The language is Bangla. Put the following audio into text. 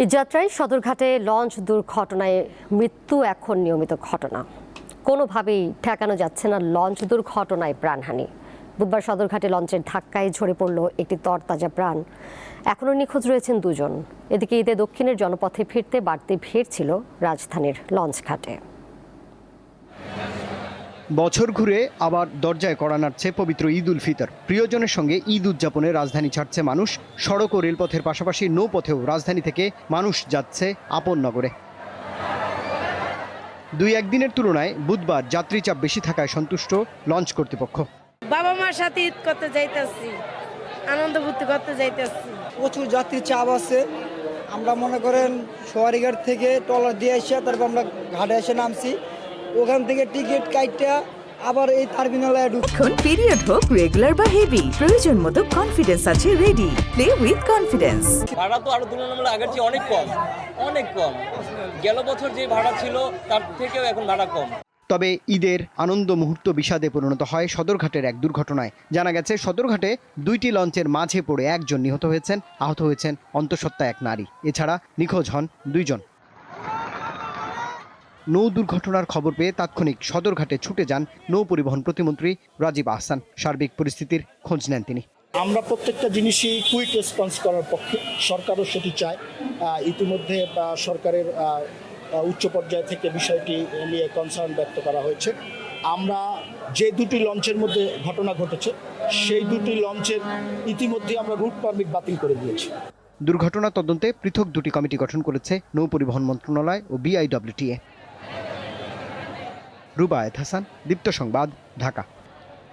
এই যাত্রায় সদরঘাটে লঞ্চ দুর্ঘটনায় মৃত্যু এখন নিয়মিত ঘটনা। কোনোভাবেই ঠেকানো যাচ্ছে না লঞ্চ দুর্ঘটনায় প্রাণহানি। বুধবার সদরঘাটে লঞ্চের ধাক্কায় ঝরে পড়ল একটি তরতাজা প্রাণ। এখনও নিখোঁজ রয়েছেন দুজন। এদিকে ঈদে দক্ষিণের জনপথে ফিরতে বাড়তি ভিড় ছিল রাজধানীর লঞ্চ ঘাটে। বছর ঘুরে আবার দরজায় কড়া নাড়ছে পবিত্র ঈদ উল ফিতর। প্রিয়জনের সঙ্গে ঈদ উদযাপনে রাজধানী ছাড়ছে মানুষ। সড়ক ও রেলপথের পাশাপাশি নৌপথেও রাজধানী থেকে মানুষ যাচ্ছে আপন নগরে। দুই একদিনের তুলনায় বুধবার যাত্রী চাপ বেশি থাকায় সন্তুষ্ট লঞ্চ কর্তৃপক্ষ। বাবা মার সাথে ঈদ করতে যাইতেছি, আনন্দ ফুর্তি করতে যাইতেছি। প্রচুর যাত্রী চাপ আছে। আমরা মনে করেন সোয়ারিঘাট থেকে ট্রলার দিয়ে এসে তারপর আমরা ঘাটে এসে নামছি। ওখান থেকে টিকিট কাইটা আবার এই টার্মিনালে এখন পিরিয়ড হোক রেগুলার বা হেভি, প্রয়োজন মতো কনফিডেন্স আছে রেডি। Play with confidence. ভাড়া তো আরো তুলনামূলক আগের চেয়ে অনেক কম। গেল বছর যে ভাড়া ছিল তার থেকেও এখন ভাড়া কম। তবে ঈদের আনন্দ মুহূর্ত বিষাদে পরিণত হয় সদরঘাটের এক দুর্ঘটনায়। জানা গেছে সদরঘাটে দুইটি লঞ্চের মাঝে পড়ে একজন নিহত হয়েছেন, আহত হয়েছেন অন্তঃসত্ত্বা এক নারী। এছাড়া নিখোঁজ হন দুইজন। নৌ দুর্ঘটনার খবর পেয়ে তাৎক্ষণিক সদরঘাটে ছুটে যান নৌ পরিবহন প্রতিমন্ত্রী রাজীব আহসান। সার্বিক পরিস্থিতির খোঁজ নেন তিনি। আমরা প্রত্যেকটা জিনিসই কুইক রেসপন্স করার পক্ষে, সরকারও সেটি চায়। ইতিমধ্যে সরকারের উচ্চ পর্যায় থেকে বিষয়টি নিয়ে কনসার্ন ব্যক্ত করা হয়েছে। আমরা যে দুটি লঞ্চের মধ্যে ঘটনা ঘটেছে সেই দুটি লঞ্চের ইতিমধ্যে আমরা রুট পারমিট বাতিল করে দিয়েছি। দুর্ঘটনা তদন্তে পৃথক দুটি কমিটি গঠন করেছে নৌ পরিবহন মন্ত্রণালয় ও BIWTA। রুবায়েত হাসান, দীপ্ত সংবাদ, ঢাকা।